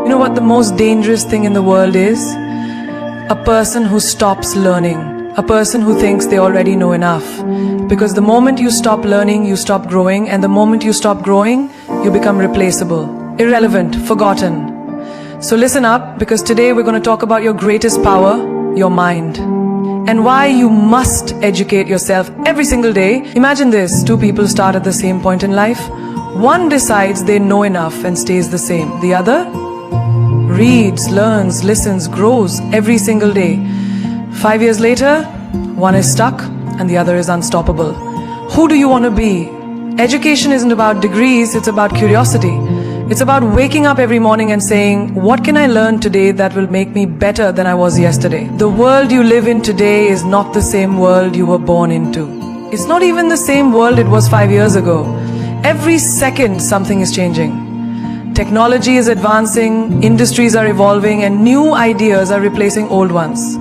You know what the most dangerous thing in the world is? A person who stops learning. A person who thinks they already know enough. Because the moment you stop learning, you stop growing, and the moment you stop growing, you become replaceable, irrelevant, forgotten. So listen up, because today we're going to talk about your greatest power, your mind. And why you must educate yourself every single day. Imagine this, two people start at the same point in life. One decides they know enough and stays the same. The other reads, learns, listens, grows every single day. 5 years later, one is stuck and the other is unstoppable. Who do you want to be? Education isn't about degrees, it's about curiosity. It's about waking up every morning and saying, what can I learn today that will make me better than I was yesterday? The world you live in today is not the same world you were born into. It's not even the same world it was 5 years ago. Every second something is changing. Technology is advancing, industries are evolving, and new ideas are replacing old ones.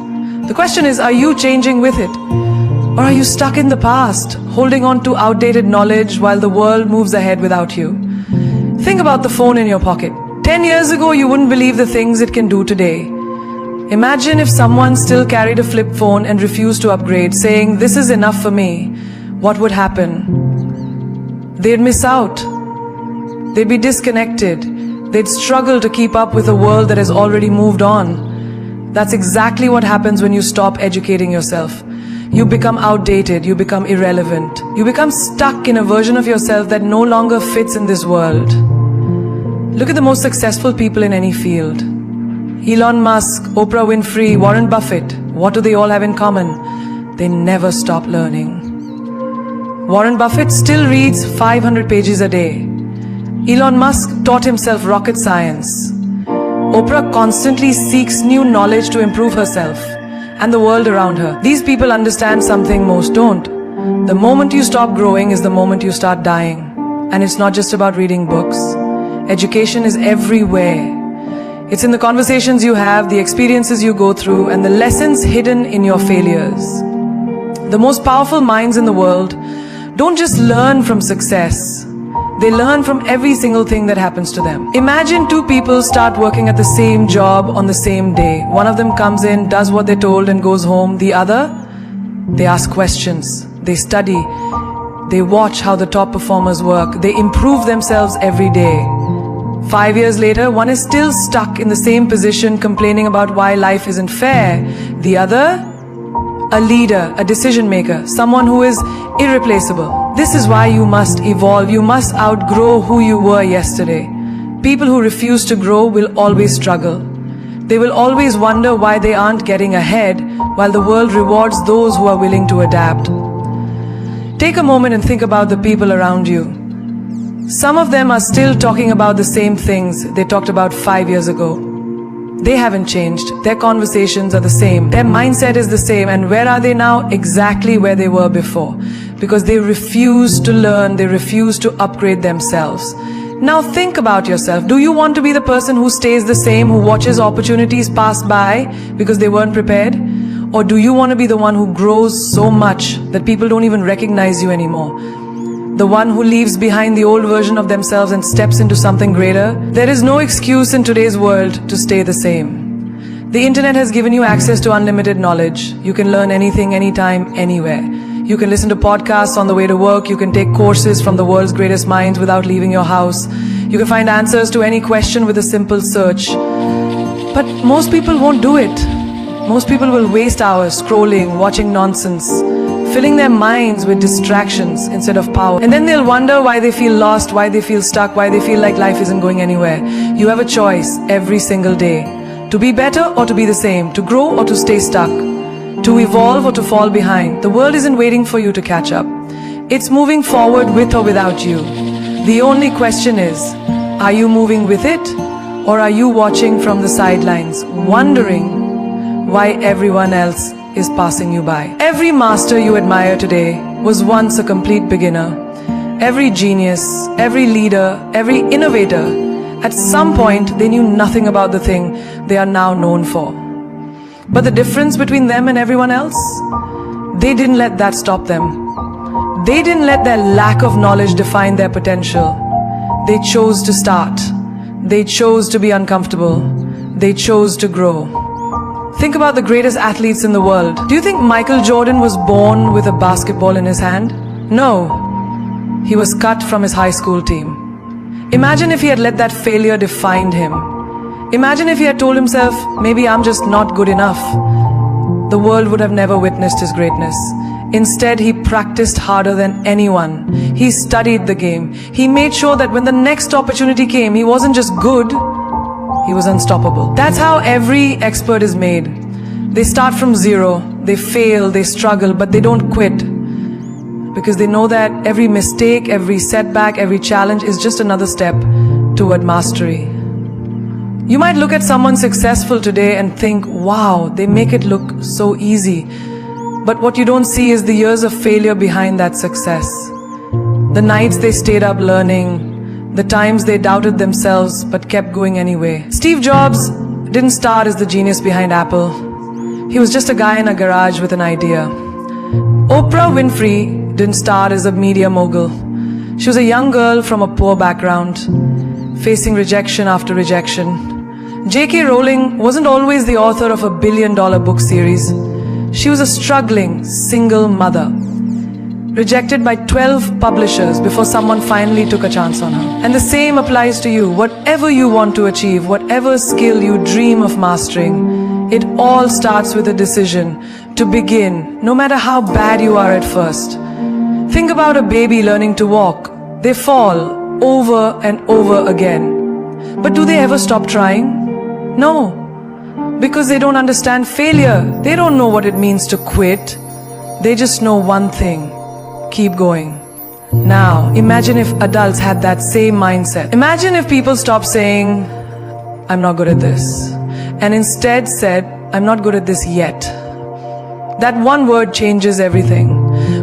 The question is, are you changing with it? Or are you stuck in the past, holding on to outdated knowledge while the world moves ahead without you? Think about the phone in your pocket. 10 years ago, you wouldn't believe the things it can do today. Imagine if someone still carried a flip phone and refused to upgrade, saying, this is enough for me. What would happen? They'd miss out. They'd be disconnected. They'd struggle to keep up with a world that has already moved on. That's exactly what happens when you stop educating yourself. You become outdated, you become irrelevant. You become stuck in a version of yourself that no longer fits in this world. Look at the most successful people in any field. Elon Musk, Oprah Winfrey, Warren Buffett. What do they all have in common? They never stop learning. Warren Buffett still reads 500 pages a day. Elon Musk taught himself rocket science. Oprah constantly seeks new knowledge to improve herself and the world around her. These people understand something most don't. The moment you stop growing is the moment you start dying. And it's not just about reading books. Education is everywhere. It's in the conversations you have, the experiences you go through, and the lessons hidden in your failures. The most powerful minds in the world don't just learn from success. They learn from every single thing that happens to them. Imagine two people start working at the same job on the same day. One of them comes in, does what they're told and goes home. The other, they ask questions. They study. They watch how the top performers work. They improve themselves every day. 5 years later, one is still stuck in the same position, complaining about why life isn't fair. The other, a leader, a decision maker, someone who is irreplaceable. This is why you must evolve. You must outgrow who you were yesterday. People who refuse to grow will always struggle. They will always wonder why they aren't getting ahead, while the world rewards those who are willing to adapt. Take a moment and think about the people around you. Some of them are still talking about the same things they talked about 5 years ago. They haven't changed. Their conversations are the same. Their mindset is the same. And where are they now? Exactly where they were before. Because they refuse to learn, they refuse to upgrade themselves. Now think about yourself. Do you want to be the person who stays the same, who watches opportunities pass by because they weren't prepared? Or do you want to be the one who grows so much that people don't even recognize you anymore? The one who leaves behind the old version of themselves and steps into something greater? There is no excuse in today's world to stay the same. The internet has given you access to unlimited knowledge. You can learn anything, anytime, anywhere. You can listen to podcasts on the way to work. You can take courses from the world's greatest minds without leaving your house. You can find answers to any question with a simple search. But most people won't do it. Most people will waste hours scrolling, watching nonsense, filling their minds with distractions instead of power. And then they'll wonder why they feel lost, why they feel stuck, why they feel like life isn't going anywhere. You have a choice every single day. To be better or to be the same. To grow or to stay stuck. To evolve or to fall behind. The world isn't waiting for you to catch up. It's moving forward with or without you. The only question is, are you moving with it? Or are you watching from the sidelines, wondering why everyone else is passing you by? Every master you admire today was once a complete beginner. Every genius, every leader, every innovator, at some point they knew nothing about the thing they are now known for. But the difference between them and everyone else? They didn't let that stop them. They didn't let their lack of knowledge define their potential. They chose to start. They chose to be uncomfortable. They chose to grow. Think about the greatest athletes in the world. Do you think Michael Jordan was born with a basketball in his hand? No. He was cut from his high school team. Imagine if he had let that failure define him. Imagine if he had told himself, maybe I'm just not good enough. The world would have never witnessed his greatness. Instead, he practiced harder than anyone. He studied the game. He made sure that when the next opportunity came, he wasn't just good, he was unstoppable. That's how every expert is made. They start from zero, they fail, they struggle, but they don't quit. Because they know that every mistake, every setback, every challenge is just another step toward mastery. You might look at someone successful today and think, wow, they make it look so easy. But what you don't see is the years of failure behind that success. The nights they stayed up learning, the times they doubted themselves but kept going anyway. Steve Jobs didn't start as the genius behind Apple. He was just a guy in a garage with an idea. Oprah Winfrey didn't start as a media mogul. She was a young girl from a poor background, facing rejection after rejection. J.K. Rowling wasn't always the author of a billion-dollar book series. She was a struggling single mother, rejected by 12 publishers before someone finally took a chance on her. And the same applies to you. Whatever you want to achieve, whatever skill you dream of mastering, it all starts with a decision to begin, no matter how bad you are at first. Think about a baby learning to walk. They fall over and over again. But do they ever stop trying? No. Because they don't understand failure. They don't know what it means to quit. They just know one thing: keep going. Now, imagine if adults had that same mindset. Imagine if people stopped saying, I'm not good at this, and instead said, I'm not good at this yet. That one word changes everything.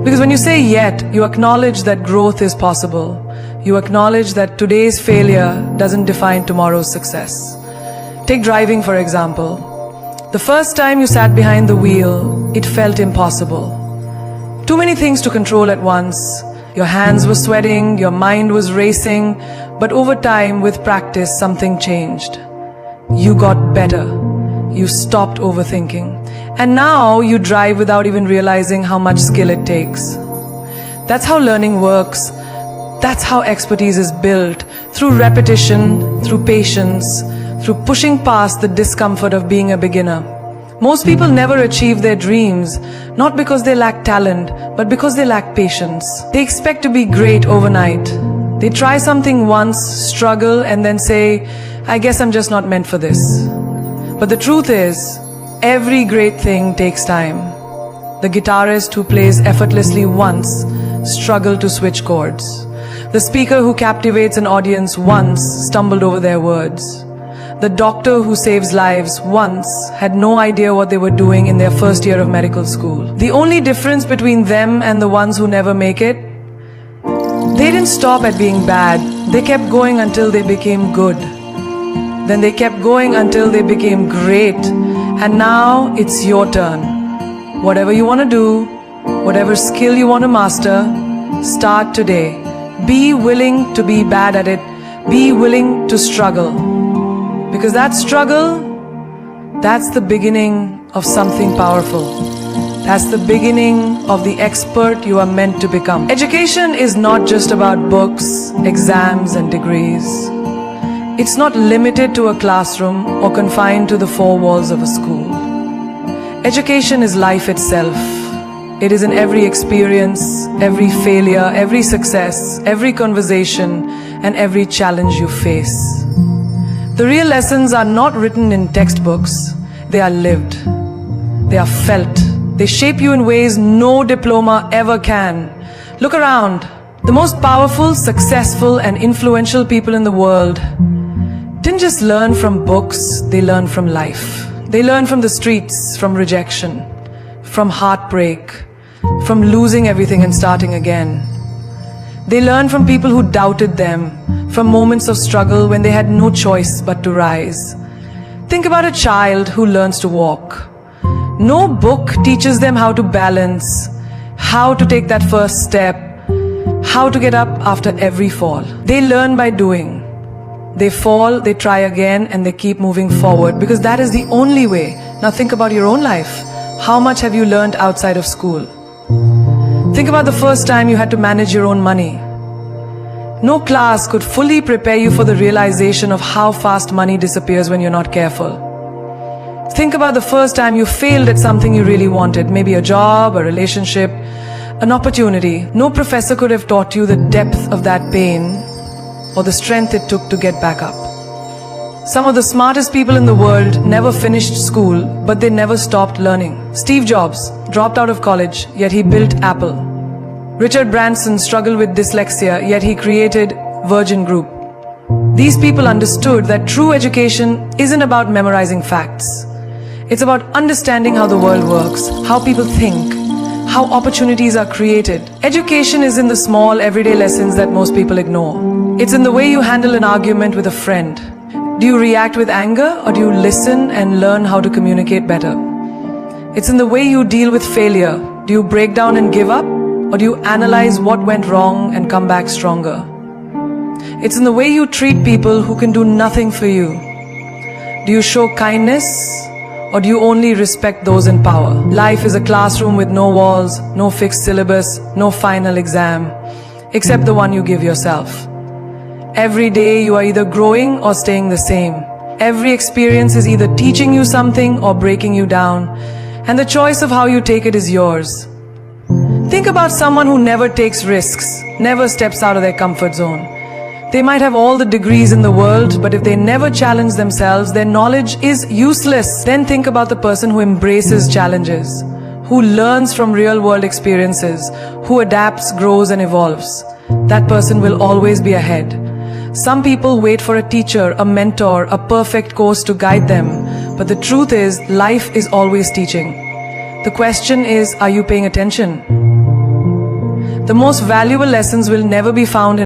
Because when you say yet, you acknowledge that growth is possible. You acknowledge that today's failure doesn't define tomorrow's success. Take driving, for example. The first time you sat behind the wheel, it felt impossible. Too many things to control at once. Your hands were sweating, your mind was racing, but over time, with practice, something changed. You got better. You stopped overthinking. And now you drive without even realizing how much skill it takes. That's how learning works. That's how expertise is built. Through repetition, through patience, through pushing past the discomfort of being a beginner. Most people never achieve their dreams, not because they lack talent, but because they lack patience. They expect to be great overnight. They try something once, struggle, and then say, I guess I'm just not meant for this. But the truth is, every great thing takes time. The guitarist who plays effortlessly once struggled to switch chords. The speaker who captivates an audience once stumbled over their words. The doctor who saves lives once had no idea what they were doing in their first year of medical school. The only difference between them and the ones who never make it, they didn't stop at being bad. They kept going until they became good. Then they kept going until they became great. And now it's your turn. Whatever you want to do, whatever skill you want to master, start today. Be willing to be bad at it. Be willing to struggle. Because that struggle, that's the beginning of something powerful. That's the beginning of the expert you are meant to become. Education is not just about books, exams, and degrees. It's not limited to a classroom or confined to the four walls of a school. Education is life itself. It is in every experience, every failure, every success, every conversation, and every challenge you face. The real lessons are not written in textbooks. They are lived. They are felt. They shape you in ways no diploma ever can. Look around. The most powerful, successful, and influential people in the world didn't just learn from books, they learned from life. They learned from the streets, from rejection, from heartbreak, from losing everything and starting again. They learned from people who doubted them, from moments of struggle when they had no choice but to rise. Think about a child who learns to walk. No book teaches them how to balance, how to take that first step, how to get up after every fall. They learn by doing. They fall, they try again, and they keep moving forward because that is the only way. Now think about your own life. How much have you learned outside of school? Think about the first time you had to manage your own money. No class could fully prepare you for the realization of how fast money disappears when you're not careful. Think about the first time you failed at something you really wanted, maybe a job, a relationship, an opportunity. No professor could have taught you the depth of that pain or the strength it took to get back up. Some of the smartest people in the world never finished school, but they never stopped learning. Steve Jobs dropped out of college, yet he built Apple. Richard Branson struggled with dyslexia, yet he created Virgin Group. These people understood that true education isn't about memorizing facts. It's about understanding how the world works, how people think, how opportunities are created. Education is in the small, everyday lessons that most people ignore. It's in the way you handle an argument with a friend. Do you react with anger, or do you listen and learn how to communicate better? It's in the way you deal with failure. Do you break down and give up, or do you analyze what went wrong and come back stronger? It's in the way you treat people who can do nothing for you. Do you show kindness, or do you only respect those in power? Life is a classroom with no walls, no fixed syllabus, no final exam, except the one you give yourself. Every day you are either growing or staying the same. Every experience is either teaching you something or breaking you down, and the choice of how you take it is yours. Think about someone who never takes risks, never steps out of their comfort zone. They might have all the degrees in the world, but if they never challenge themselves, their knowledge is useless. Then think about the person who embraces challenges, who learns from real-world experiences, who adapts, grows, and evolves. That person will always be ahead. Some people wait for a teacher, a mentor, a perfect course to guide them. But the truth is, life is always teaching. The question is, are you paying attention? The most valuable lessons will never be found in